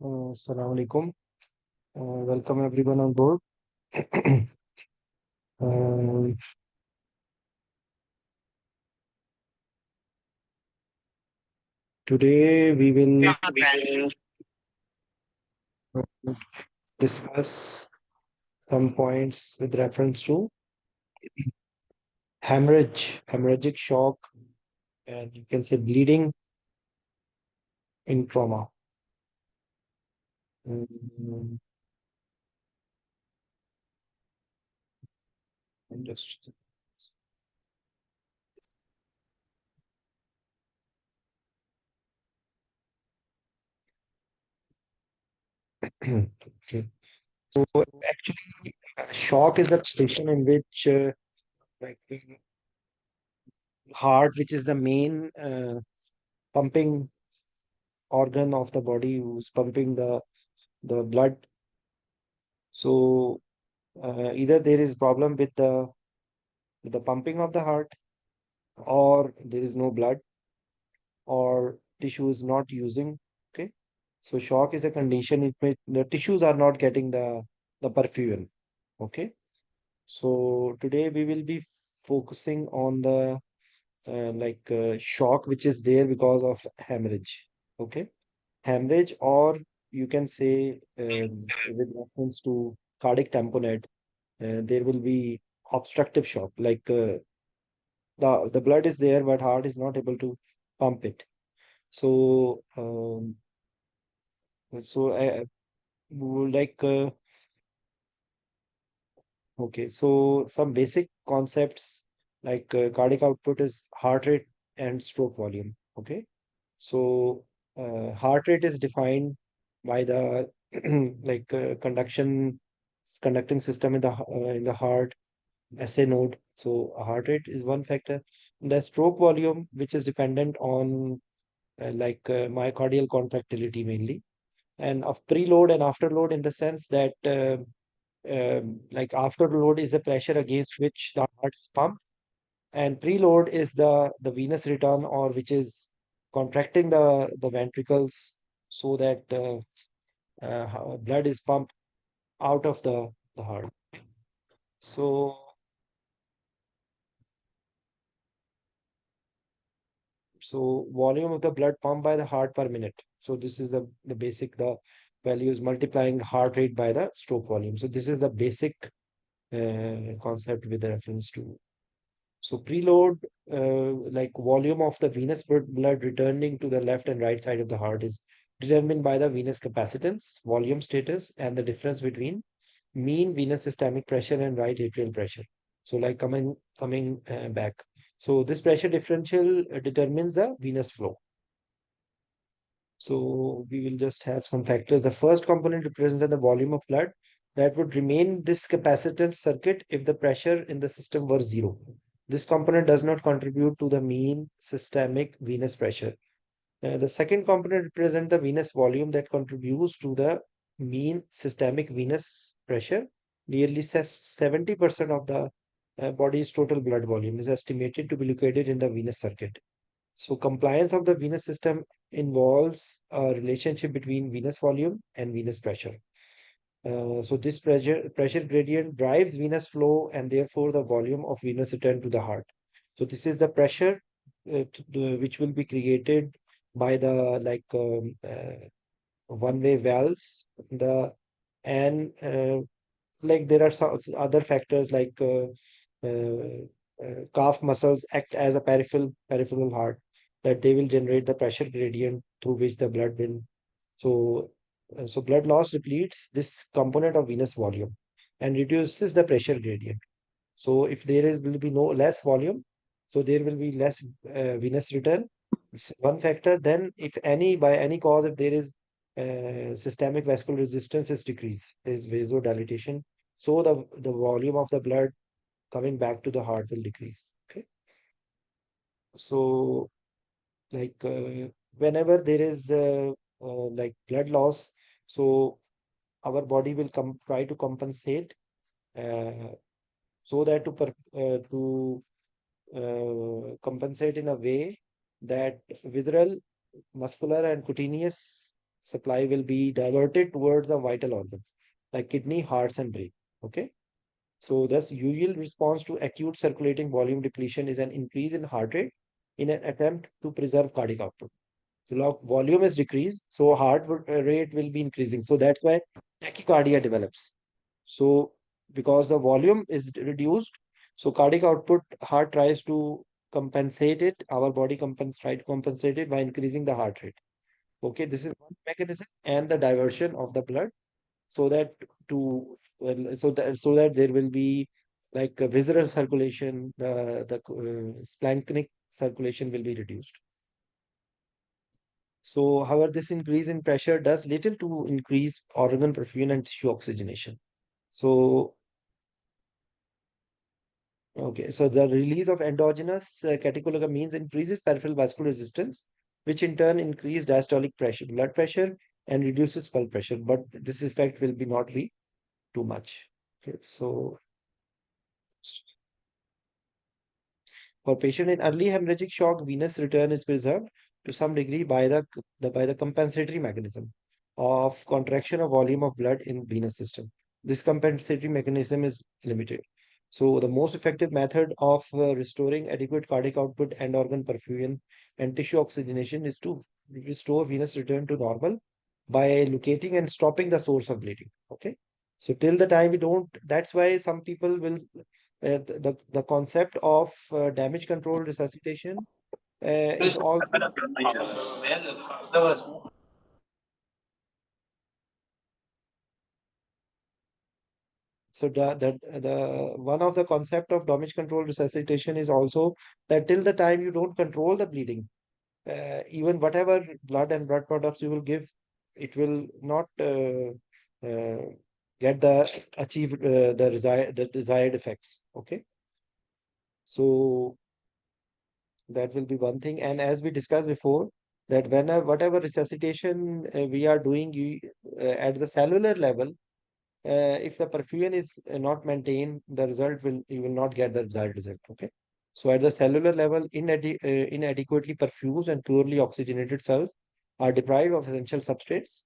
Assalamu alaikum. Welcome everyone on board. Um, Today we will discuss some points with reference to hemorrhagic shock, and you can say bleeding in trauma. Mm, just okay. So actually, shock is the station in which like the heart, which is the main pumping organ of the body, who's pumping the blood. So either there is problem with the pumping of the heart, or there is no blood, or tissue is not using. Okay, so shock is a condition in which the tissues are not getting the perfusion. Okay, so today we will be focusing on the shock which is there because of hemorrhage. Okay, hemorrhage, or you can say with reference to cardiac tamponade, there will be obstructive shock, like the blood is there but heart is not able to pump it. So I would like okay, so some basic concepts, like cardiac output is heart rate and stroke volume. Okay, so heart rate is defined by the conducting system in the heart, SA node. So a heart rate is one factor. The stroke volume, which is dependent on myocardial contractility mainly, and of preload and afterload, in the sense that like afterload is the pressure against which the heart pump, and preload is the venous return, or which is contracting the ventricles so that blood is pumped out of the heart. So volume of the blood pumped by the heart per minute. So this is the basic, the value is multiplying the heart rate by the stroke volume. So this is the basic concept with reference to. So preload, like volume of the venous blood returning to the left and right side of the heart, is determined by the venous capacitance, volume status, and the difference between mean venous systemic pressure and right atrial pressure. So like coming back. So this pressure differential determines the venous flow. So we will just have some factors. The first component represents the volume of blood that would remain this capacitance circuit if the pressure in the system were zero. This component does not contribute to the mean systemic venous pressure. The second component represents the venous volume that contributes to the mean systemic venous pressure. Nearly 70% of the body's total blood volume is estimated to be located in the venous circuit. So compliance of the venous system involves a relationship between venous volume and venous pressure. So this pressure gradient drives venous flow, and therefore the volume of venous return to the heart. So this is the pressure which will be created by the one-way valves. And there are some other factors, like calf muscles act as a peripheral heart, that they will generate the pressure gradient through which the blood will. So blood loss depletes this component of venous volume and reduces the pressure gradient. So if there is will be no less volume, so there will be less venous return. This is one factor. Then, if any by any cause, if there is systemic vascular resistance is decreased, there is vasodilatation. So the volume of the blood coming back to the heart will decrease. Okay. So whenever there is blood loss, so our body will try to compensate, uh, so that to compensate in a way that visceral, muscular, and cutaneous supply will be diverted towards the vital organs like kidney, hearts, and brain. Okay. So thus usual response to acute circulating volume depletion is an increase in heart rate in an attempt to preserve cardiac output. So volume is decreased, so rate will be increasing. So that's why tachycardia develops. So because the volume is reduced, so cardiac output, heart tries to compensate it. Our body try to compensate it by increasing the heart rate. Okay, this is one mechanism, and the diversion of the blood so that so that there will be like a visceral circulation, the splanchnic circulation will be reduced. So, however, this increase in pressure does little to increase organ perfusion and tissue oxygenation. So, okay, so the release of endogenous catecholamines increases peripheral vascular resistance, which in turn increase diastolic pressure, blood pressure, and reduces pulse pressure. But this effect will be not be too much. Okay, so for patient in early hemorrhagic shock, venous return is preserved to some degree by the compensatory mechanism of contraction of volume of blood in venous system. This compensatory mechanism is limited. So the most effective method of restoring adequate cardiac output and organ perfusion and tissue oxygenation is to restore venous return to normal by locating and stopping the source of bleeding. Okay. So till the time we don't, that's why some people will the concept of damage control resuscitation is also so the one of the concept of damage control resuscitation is also that till the time you don't control the bleeding, even whatever blood and blood products you will give, it will not uh, get the achieve the desired effects. Okay, so that will be one thing. And as we discussed before, that whatever resuscitation we are doing at the cellular level, if the perfusion is not maintained, the result will you will not get the desired result. Okay. So at the cellular level, inadequately perfused and poorly oxygenated cells are deprived of essential substrates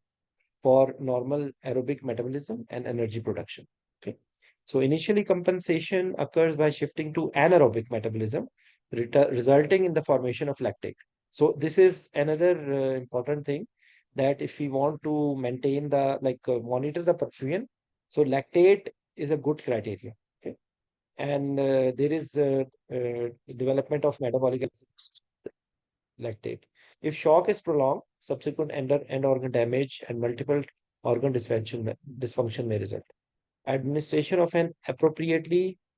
for normal aerobic metabolism and energy production. Okay. So initially compensation occurs by shifting to anaerobic metabolism, resulting in the formation of lactate. So this is another important thing that if we want to maintain the monitor the perfusion, so lactate is a good criteria. Okay. And there is development of metabolic lactate. If shock is prolonged, subsequent end organ damage and multiple organ dysfunction may result. Administration of an appropriate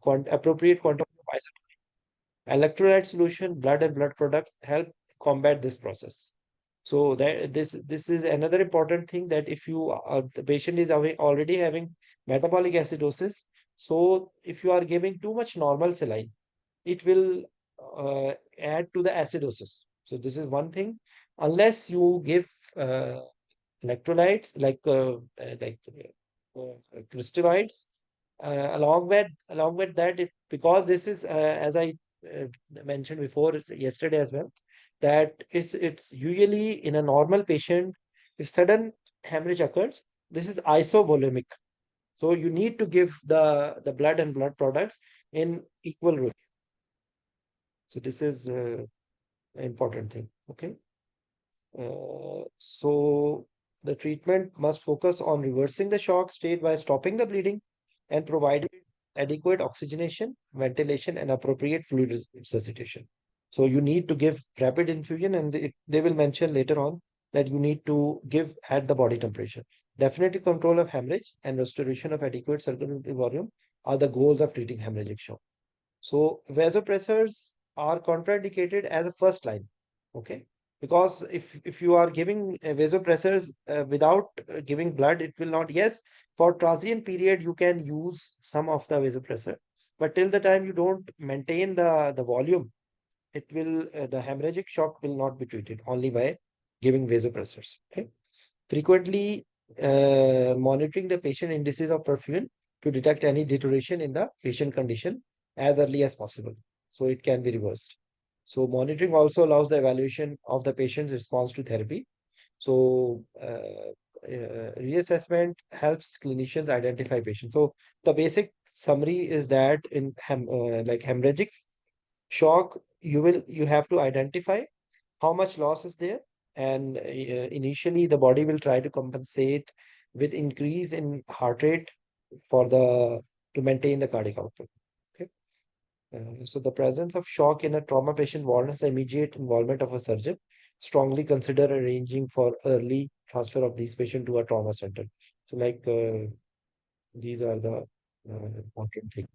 quantum of electrolyte solution, blood and blood products help combat this process. So that this is another important thing that if you the patient is already having metabolic acidosis, so if you are giving too much normal saline, it will add to the acidosis. So this is one thing. Unless you give electrolytes crystalloids, along with that, because this is as I mentioned before yesterday as well, that it's usually in a normal patient, if sudden hemorrhage occurs, this is isovolumic. So you need to give the blood and blood products in equal ratio. So this is important thing. Okay. So the treatment must focus on reversing the shock state by stopping the bleeding and providing adequate oxygenation, ventilation, and appropriate fluid resuscitation. So you need to give rapid infusion, and they will mention later on that you need to give at the body temperature. Definitive control of hemorrhage and restoration of adequate circulatory volume are the goals of treating hemorrhagic shock. So vasopressors are contraindicated as a first line. Okay. Because if you are giving vasopressors without giving blood, it will not. Yes, for transient period, you can use some of the vasopressor, but till the time you don't maintain the volume, it will the hemorrhagic shock will not be treated only by giving vasopressors. Okay. Frequently monitoring the patient indices of perfusion to detect any deterioration in the patient condition as early as possible. So it can be reversed. So monitoring also allows the evaluation of the patient's response to therapy. So reassessment helps clinicians identify patients. So the basic summary is that in like hemorrhagic shock, you have to identify how much loss is there, and initially the body will try to compensate with increase in heart rate for the to maintain the cardiac output. Okay. So the presence of shock in a trauma patient warrants the immediate involvement of a surgeon. Strongly consider arranging for early transfer of these patients to a trauma center. So these are the important things.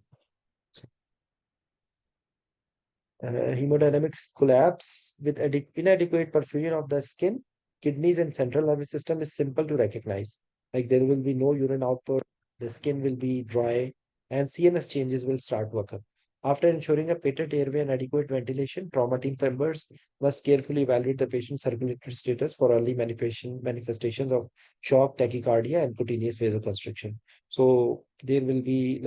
Hemodynamics collapse with inadequate perfusion of the skin, kidneys, and central nervous system is simple to recognize. Like there will be no urine output, the skin will be dry, and CNS changes will start to occur. After ensuring a patent airway and adequate ventilation, trauma team members must carefully evaluate the patient's circulatory status for early manifestations of shock, tachycardia, and cutaneous vasoconstriction. So there will be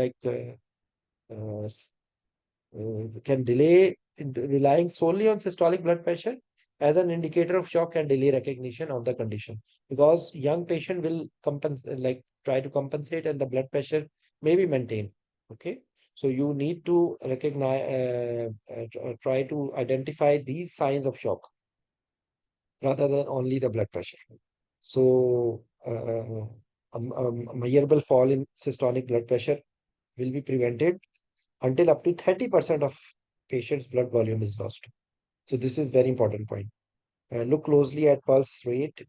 can delay relying solely on systolic blood pressure as an indicator of shock and delay recognition of the condition, because young patient will compensate, like try to compensate, and the blood pressure may be maintained. Okay, so you need to recognize try to identify these signs of shock rather than only the blood pressure. So a measurable fall in systolic blood pressure will be prevented until up to 30% of patient's blood volume is lost. So this is very important point. Look closely at pulse rate,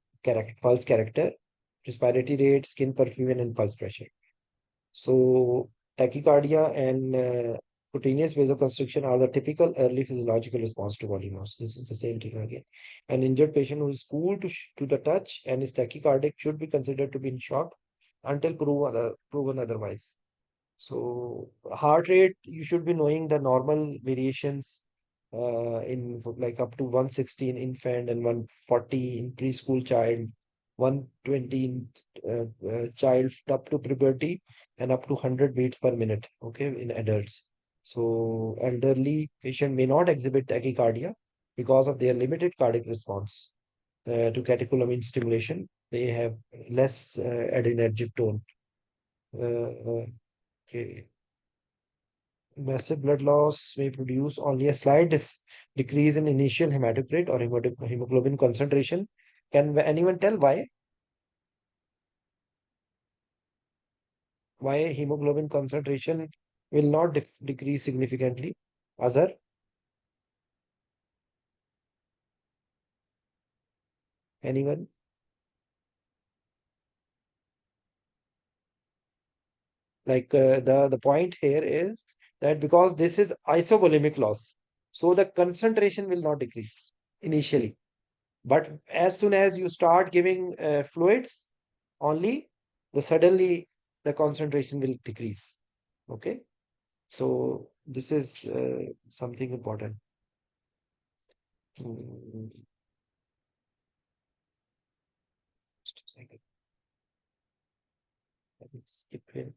pulse character, respiratory rate, skin perfusion, and pulse pressure. So tachycardia and cutaneous vasoconstriction are the typical early physiological response to volume loss. This is the same thing again. An injured patient who is cool to the touch and is tachycardic should be considered to be in shock until proven otherwise. So heart rate, you should be knowing the normal variations in like up to 160 in infant and 140 in preschool child, 120 in child up to puberty, and up to 100 beats per minute, okay, in adults. So elderly patient may not exhibit tachycardia because of their limited cardiac response to catecholamine stimulation. They have less adrenergic tone. Okay. Massive blood loss may produce only a slight decrease in initial hematocrit or hemoglobin concentration. Can anyone tell why hemoglobin concentration will not decrease significantly? Azhar, anyone? The point here is that because this is isovolemic loss, so the concentration will not decrease initially. But as soon as you start giving fluids, only suddenly the concentration will decrease. Okay, so this is something important. Mm, just a second. Let me skip here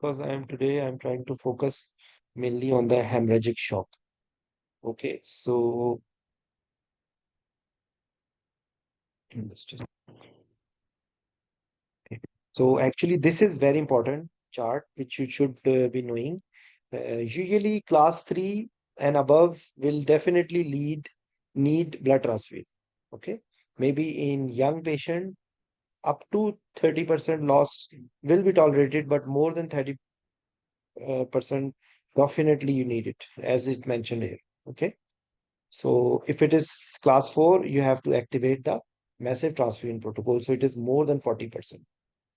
because I'm trying to focus mainly on the hemorrhagic shock. Okay, so just okay. So actually, this is very important chart which you should be knowing. Usually, class 3 and above will definitely need blood transfusion. Okay, maybe in young patient up to 30% loss will be tolerated, but more than 30 percent definitely you need it, as it mentioned here. Okay, so if it is class 4, you have to activate the massive transfusion protocol. So it is more than 40%.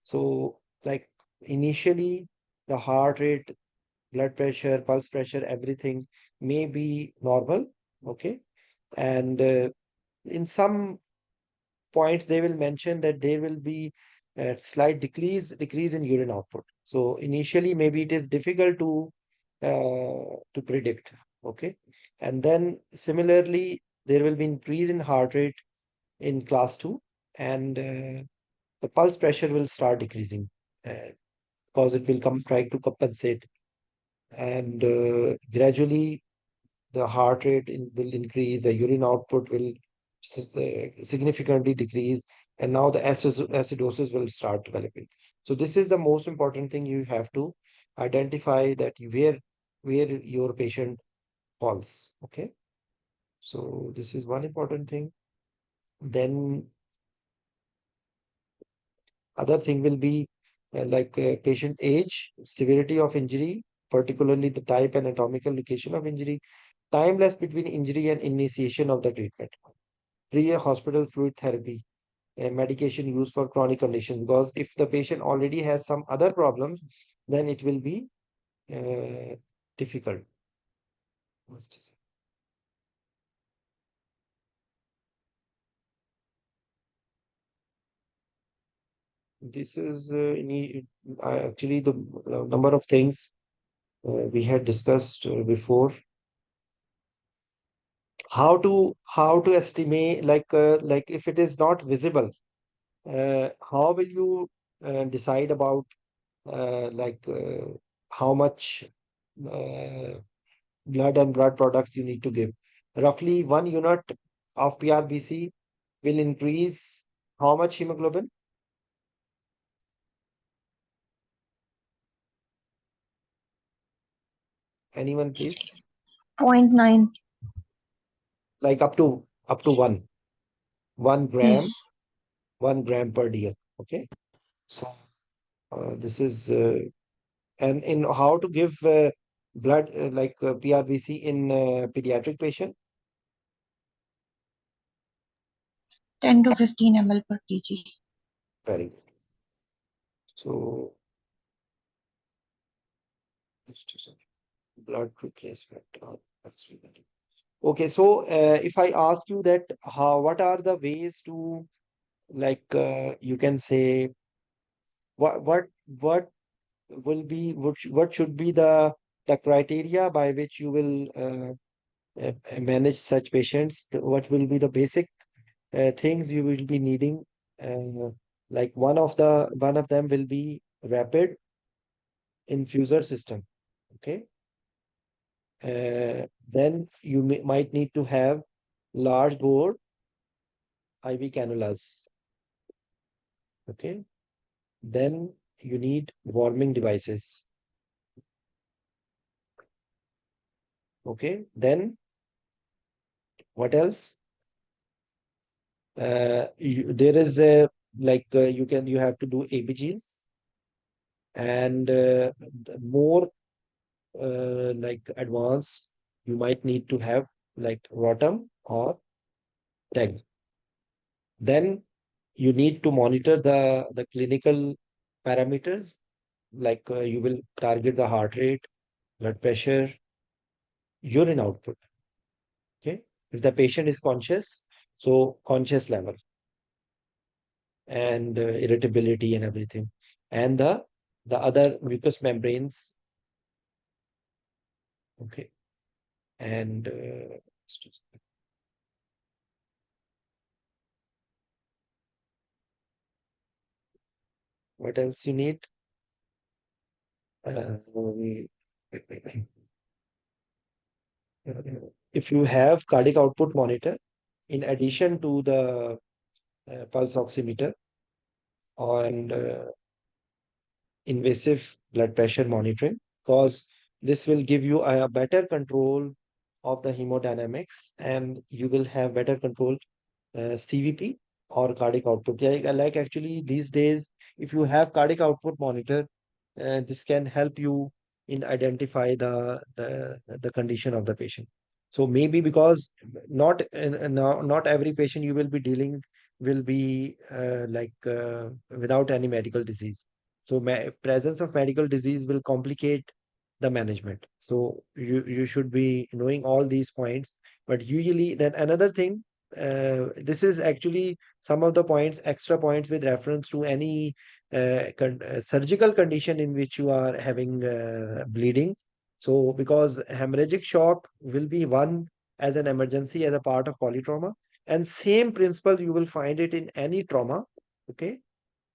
So like initially the heart rate, blood pressure, pulse pressure, everything may be normal. Okay, and in some points they will mention that there will be a slight decrease in urine output. So initially maybe it is difficult to predict. Okay, and then similarly there will be increase in heart rate in class 2, and the pulse pressure will start decreasing uh, because it will come try to compensate and gradually the heart rate will increase, the urine output will significantly decrease, and now the acidosis will start developing. So this is the most important thing. You have to identify that where your patient falls. Okay, so this is one important thing. Then other thing will be patient age, severity of injury, particularly the type and anatomical location of injury, time less between injury and initiation of the treatment, pre-hospital fluid therapy, medication used for chronic condition. Because if the patient already has some other problems, then it will be uh, difficult. This is actually the number of things we had discussed before. How to estimate, like if it is not visible, how will you decide about how much uh, blood and blood products you need to give? Roughly 1 unit of PRBC will increase how much hemoglobin? Anyone, please? Point 0.9. Like up to one Yes. gram, 1 gram per DL. Okay. So this is and in how to give blood PRBC in pediatric patient. 10 to 15 ml per kg. Very good. So just a second. Blood replacement. That's very good. Okay, so if I ask you that, what are the ways to, you can say, what will be what should be the criteria by which you will manage such patients? What will be the basic things you will be needing? Like one of them will be rapid infuser system. Okay. Then you might need to have large bore IV cannulas. Okay. Then you need warming devices. Okay. Then what else? There is a you have to do ABGs, and more advanced, you might need to have like Rotem or TEG. Then you need to monitor the clinical parameters, you will target the heart rate, blood pressure, urine output. Okay. If the patient is conscious, so conscious level and irritability and everything. And the other mucous membranes. Okay. And what else you need? We- if you have cardiac output monitor, in addition to the pulse oximeter and invasive blood pressure monitoring, because this will give you a better control of the hemodynamics, and you will have better control CVP or cardiac output. Yeah, like actually these days, if you have cardiac output monitor, this can help you in identify the condition of the patient. So maybe because not every patient you will be dealing will be without any medical disease. So presence of medical disease will complicate the management. So you should be knowing all these points. But usually, then another thing, this is actually some of the points, extra points with reference to any surgical condition in which you are having bleeding. So, because hemorrhagic shock will be one as an emergency as a part of polytrauma, and same principle you will find it in any trauma. Okay.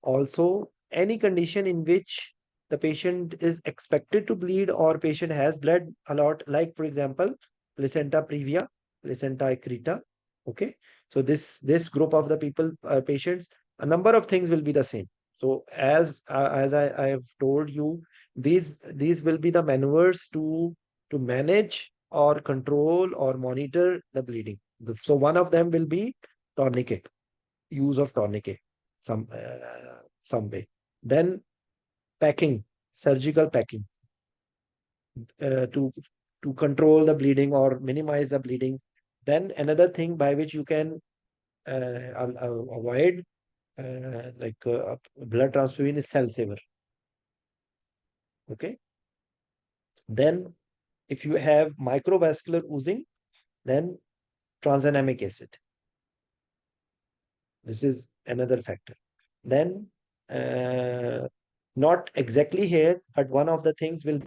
Also, any condition in which the patient is expected to bleed or patient has bled a lot, like for example, placenta previa, placenta accreta. Okay. So this group of the people, patients, a number of things will be the same. So as I have told you, these will be the maneuvers to manage or control or monitor the bleeding. So one of them will be tourniquet, use of tourniquet, some way. Then packing, surgical packing, uh, to to control the bleeding or minimize the bleeding. Then another thing by which you can avoid blood transfusion is cell saver. Okay. Then if you have microvascular oozing, then tranexamic acid. This is another factor. Then uh, not exactly here, but one of the things will be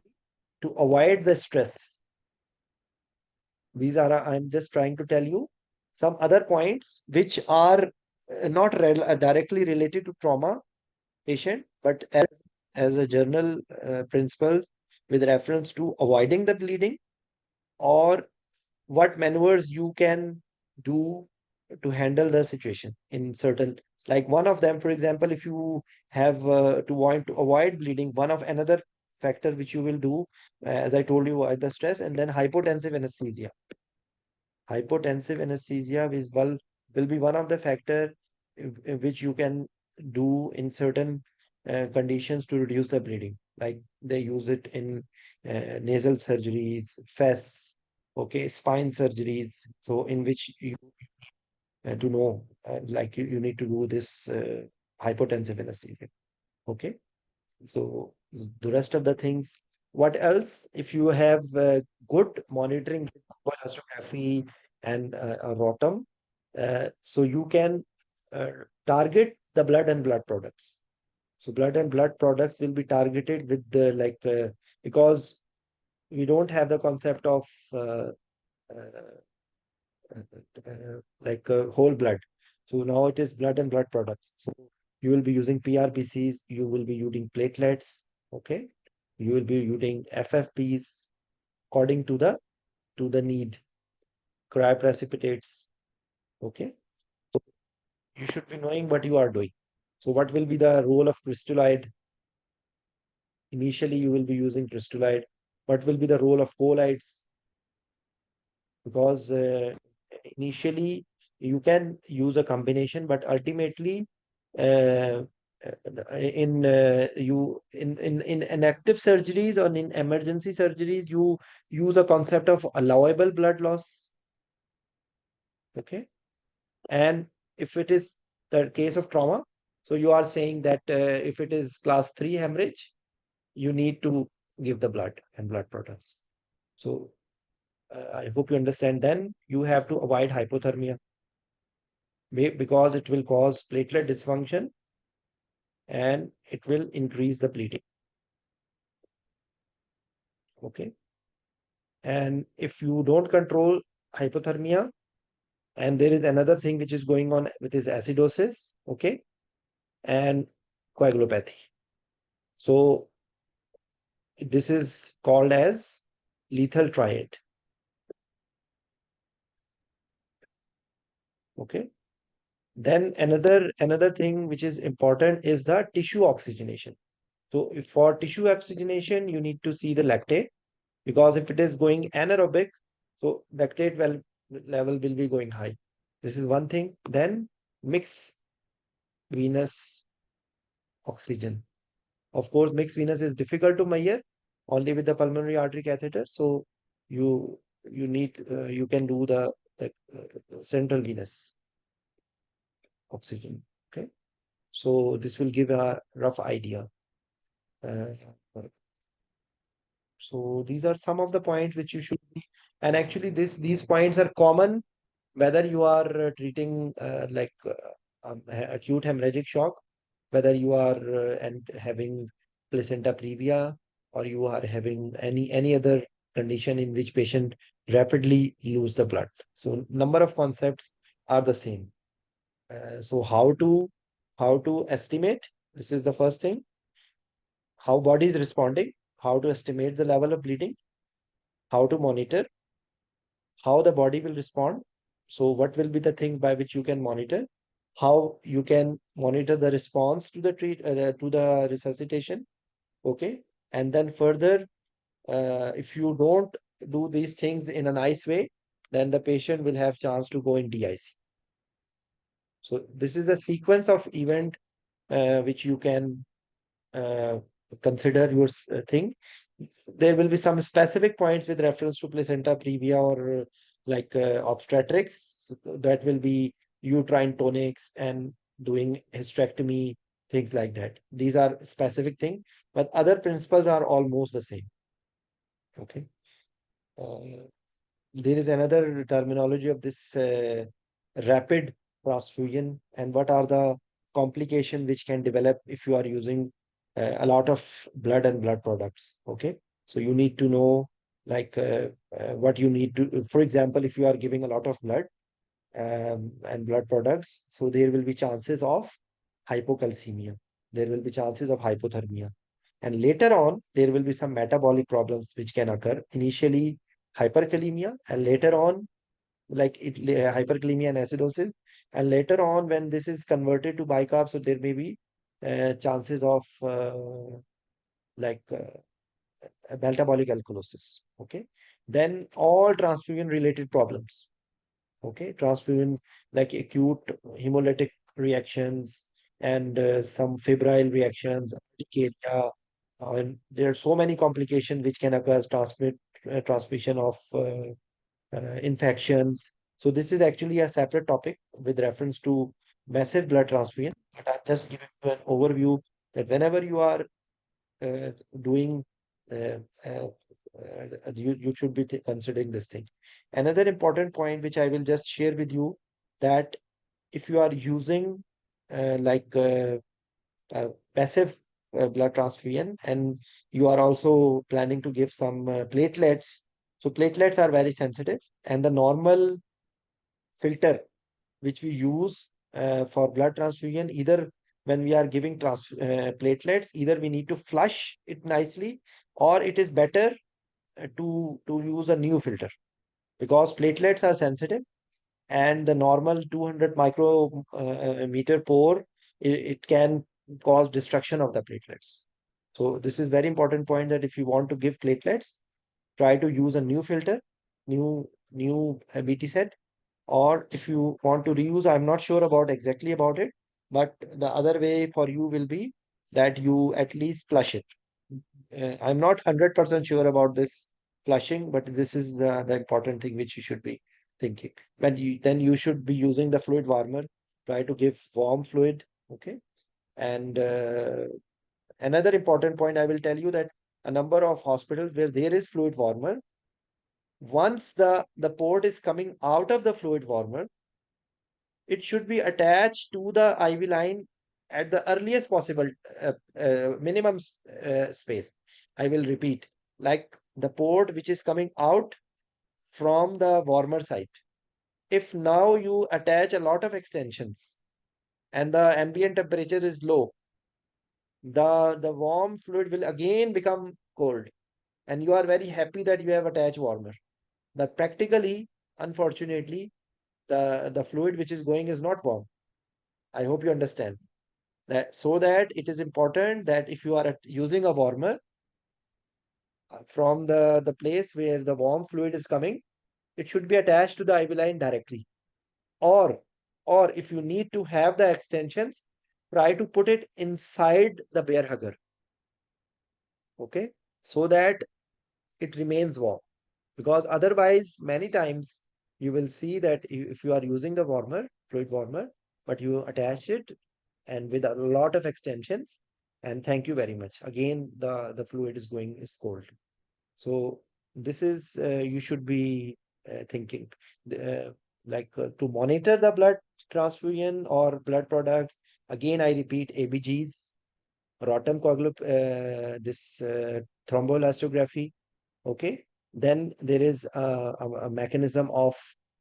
to avoid the stress. These are, I'm just trying to tell you some other points which are not directly related to trauma patient, but as a general principle with reference to avoiding the bleeding or what maneuvers you can do to handle the situation in certain, like one of them, for example, if you have to want to avoid bleeding, one of another factor which you will do, as I told you, the stress, and then hypotensive anesthesia. Hypotensive anesthesia will be one of the factor which you can do in certain conditions to reduce the bleeding. Like they use it in nasal surgeries, FES, okay, spine surgeries. So in which you to know, you need to do this hypotensive anesthesia. Okay. So the rest of the things, what else? If you have good monitoring with elastography and a rotom, so you can uh, target the blood and blood products. So blood and blood products will be targeted with the because we don't have the concept of uh, whole blood. So now it is blood and blood products. So you will be using PRBCs, you will be using platelets, okay? You will be using FFPs according to the need, cryoprecipitates, okay? So you should be knowing what you are doing. So what will be the role of crystalloid? Initially, you will be using crystalloid. What will be the role of colloids? Because initially you can use a combination, but ultimately uh, in inactive surgeries or in emergency surgeries you use a concept of allowable blood loss. Okay. And if it is the case of trauma, so you are saying that if it is class 3 hemorrhage, you need to give the blood and blood products. So I hope you understand. Then you have to avoid hypothermia because it will cause platelet dysfunction and it will increase the bleeding. Okay. And if you don't control hypothermia, and there is another thing which is going on with is acidosis, okay, and coagulopathy. So this is called as lethal triad. Okay. Then another thing which is important is the tissue oxygenation. So if for tissue oxygenation, you need to see the lactate, because if it is going anaerobic, so lactate level will be going high. This is one thing. Then mix venous oxygen. Of course, mixed venous is difficult to measure only with the pulmonary artery catheter. So you need you can do the central venous oxygen. Okay. So this will give a rough idea. Uh, so these are some of the points which you should be, and actually these points are common whether you are treating acute hemorrhagic shock, whether you are and having placenta previa, or you are having any other condition in which patient rapidly lose the blood. So number of concepts are the same. So how to estimate? This is the first thing. how body is responding, how to estimate the level of bleeding, how to monitor, how the body will respond. So what will be the things by which you can monitor, how you can monitor the response to the to the resuscitation. Okay. And then further, if you don't do these things in a nice way, then the patient will have chance to go in DIC. So this is a sequence of event which you can uh, consider your thing. There will be some specific points with reference to placenta previa or obstetrics. So that will be uterine tonics and doing hysterectomy, things like that. These are specific things, but other principles are almost the same. Okay. Uh, there is another terminology of this rapid transfusion and what are the complications which can develop if you are using a lot of blood and blood products. Okay, so you need to know what you need to, for example, if you are giving a lot of blood and blood products, so there will be chances of hypocalcemia, there will be chances of hypothermia, and later on there will be some metabolic problems which can occur. Initially hyperkalemia, and later on hyperkalemia and acidosis, and later on when this is converted to bicarb, so there may be chances of like metabolic alkalosis. Okay, then all transfusion related problems. Okay, transfusion like acute hemolytic reactions and some febrile reactions, urticaria, and there are so many complications which can occur as transmission of infections. So this is actually a separate topic with reference to massive blood transfusion. But I'm just giving you an overview that whenever you are doing, uh, uh, you should be considering this thing. Another important point which I will just share with you, that if you are using uh, like uh, passive blood transfusion and you are also planning to give some platelets, so platelets are very sensitive, and the normal filter which we use for blood transfusion, either when we are giving platelets, either we need to flush it nicely, or it is better to use a new filter, because platelets are sensitive, and the normal 200 micrometer pore, it can cause destruction of the platelets. So this is very important point, that if you want to give platelets, try to use a new filter, new BT set, or if you want to reuse, I'm not sure about exactly about it, but the other way for you will be that you at least flush it. I'm not 100% sure about this flushing, but this is the important thing which you should be thinking. Then you should be using the fluid warmer. Try to give warm fluid. Okay. And another important point I will tell you, that a number of hospitals where there is fluid warmer, once the port is coming out of the fluid warmer, it should be attached to the IV line at the earliest possible minimum space. I will repeat, like the port which is coming out from the warmer side. If now you attach a lot of extensions and the ambient temperature is low, the warm fluid will again become cold, and you are very happy that you have attached warmer. But practically, unfortunately, the fluid which is going is not warm. I hope you understand that. So that it is important that if you are using a warmer from the place where the warm fluid is coming, it should be attached to the IV line directly. Or, or if you need to have the extensions, try to put it inside the bear hugger. Okay, so that it remains warm. Because otherwise, many times you will see that if you are using the warmer, fluid warmer, but you attach it and with a lot of extensions, and thank you very much. Again, the fluid is cold. So this is you should be thinking to monitor the blood transfusion or blood products. Again, I repeat, ABGs, rotem this thromboelastography. Okay. Then there is a mechanism of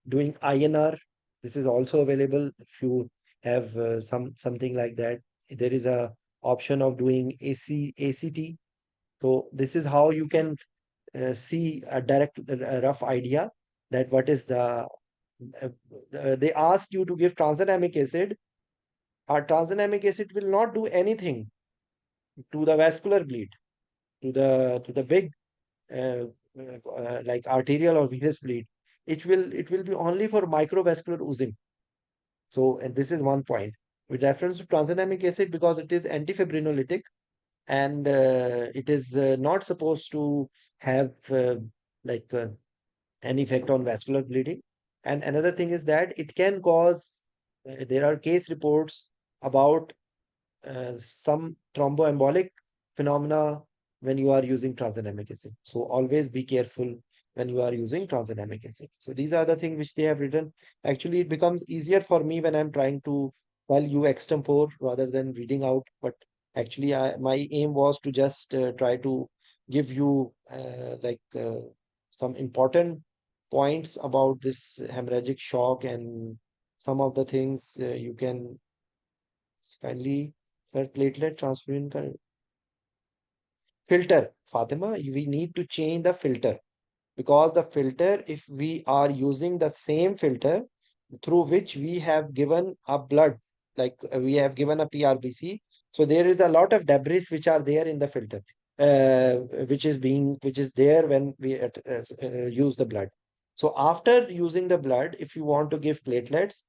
doing INR. This is also available if you have something like that. There is a option of doing ACT. So this is how you can see a direct, a rough idea that what is they ask you to give tranexamic acid. Our tranexamic acid will not do anything to the vascular bleed, to the big like arterial or venous bleed. It will be only for microvascular oozing. So, and this is one point. With reference to tranexamic acid, because it is antifibrinolytic, and it is not supposed to have like an effect on vascular bleeding. And another thing is that it can cause, there are case reports about some thromboembolic phenomena when you are using tranexamic acid. So always be careful when you are using tranexamic acid. So these are the things which they have written. Actually, it becomes easier for me when I'm trying to tell you extempore rather than reading out. But actually, my aim was to just try to give you some important points about this hemorrhagic shock, and some of the things you can kindly, sir, platelet transfusion filter. Fatima, we need to change the filter, because the filter, if we are using the same filter through which we have given a blood, like we have given a PRBC, so there is a lot of debris which are there in the filter, uh, which is there when we use the blood. So after using the blood, if you want to give platelets,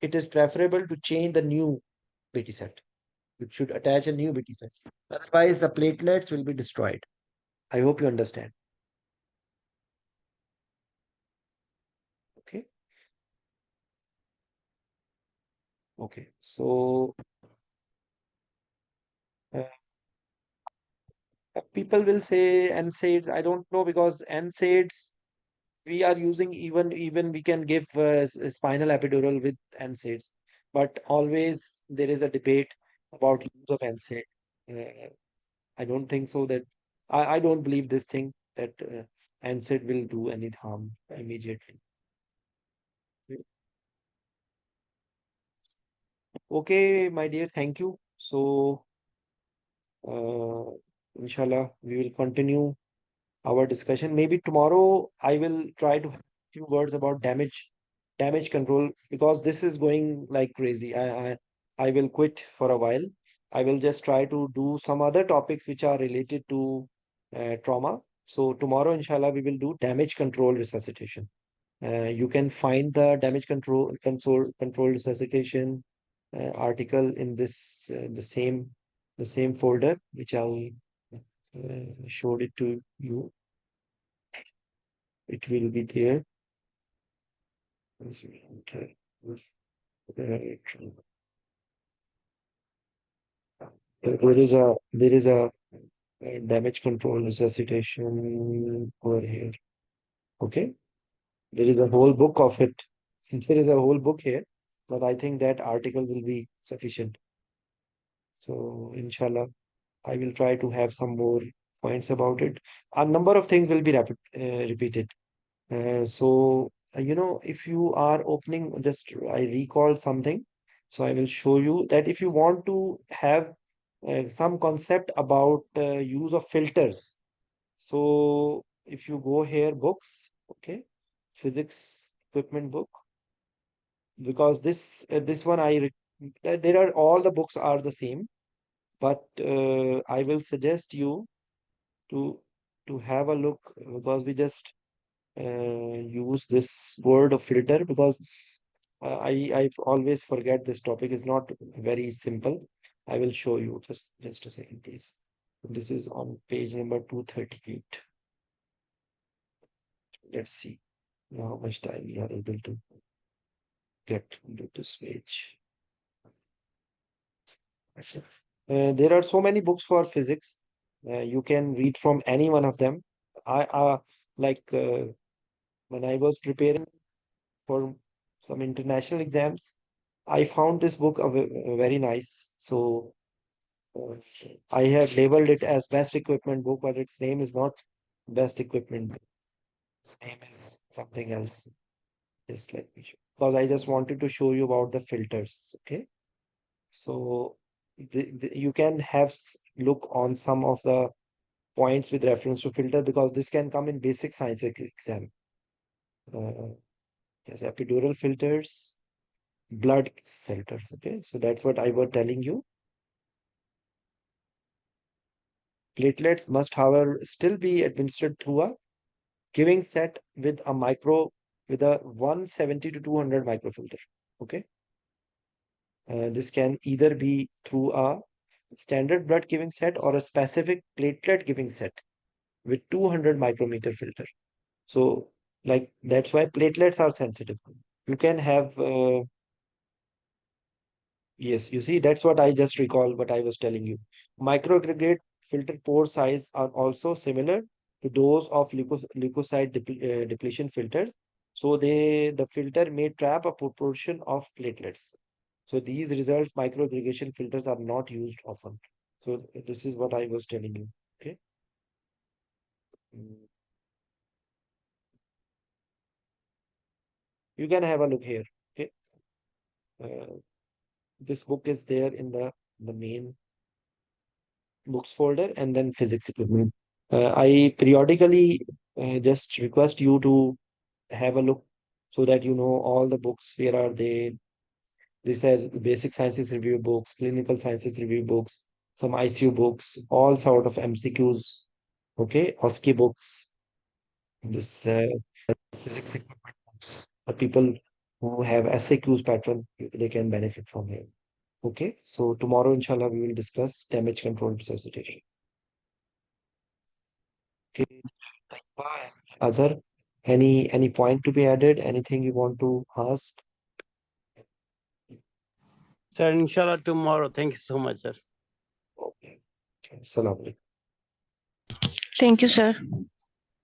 it is preferable to change the new BT set. You should attach a new BT set. Otherwise, the platelets will be destroyed. I hope you understand. Okay. Okay. So uh, people will say NSAIDs. I don't know, because NSAIDs we are using, even we can give spinal epidural with NSAIDs, but always there is a debate about use of NSAID. I don't think so that I don't believe this thing that NSAID will do any harm immediately. Okay, my dear, thank you. So, uh, inshallah, we will continue our discussion. Maybe tomorrow I will try to have a few words about damage control, because this is going like crazy. I will quit for a while. I will just try to do some other topics which are related to trauma. So tomorrow, inshallah, we will do damage control resuscitation. You can find the damage control resuscitation article in this the same folder which I showed it to you. It will be there. There is a damage control resuscitation over here. Okay, there is a whole book of it. There is a whole book here, but I think that article will be sufficient. So inshallah, I will try to have some more points about it. A number of things will be repeated. If you are opening, just I recall something. So I will show you that if you want to have some concept about use of filters. So if you go here, books, okay, physics equipment book, because this one there are, all the books are the same, but I will suggest you to have a look, because we just use this word of filter, because I always forget this topic is not very simple. I will show you, just a second, please. This is on page number 238. Let's see how much time we are able to get into this page. There are so many books for physics. You can read from any one of them. I like when I was preparing for some international exams, I found this book very nice. So uh, I have labeled it as best equipment book, but its name is not best equipment book. Its name is something else. Just let me show. Because I just wanted to show you about the filters. Okay. So you can have look on some of the points with reference to filter, because this can come in basic science exam. Uh, yes, epidural filters, blood filters. Okay, so that's what I was telling you. Platelets must, however, still be administered through a giving set with a 170 to 200 microfilter. Okay, this can either be through a standard blood giving set or a specific platelet giving set with 200 micrometer filter. So, like, that's why platelets are sensitive. You can have, yes, you see, that's what I just recall what I was telling you. Microaggregate filter pore size are also similar to those of leukocyte depletion filters. So the filter may trap a proportion of platelets. So these results, microaggregation filters are not used often. So this is what I was telling you. Okay. Mm. You can have a look here. Okay. Uh, this book is there in the main books folder, and then physics equipment. I periodically just request you to have a look so that you know all the books where are they. These are basic sciences review books, clinical sciences review books, some ICU books, all sort of MCQs. Okay, OSCE books, this physics equipment books. The people who have SAQs pattern, they can benefit from here. Okay, so tomorrow, inshallah, we will discuss damage control resuscitation. Okay, bye. Other, any point to be added? Anything you want to ask? Sir, inshallah tomorrow. Thank you so much, sir. Okay. Okay. Assalamu alaikum. Thank you, sir.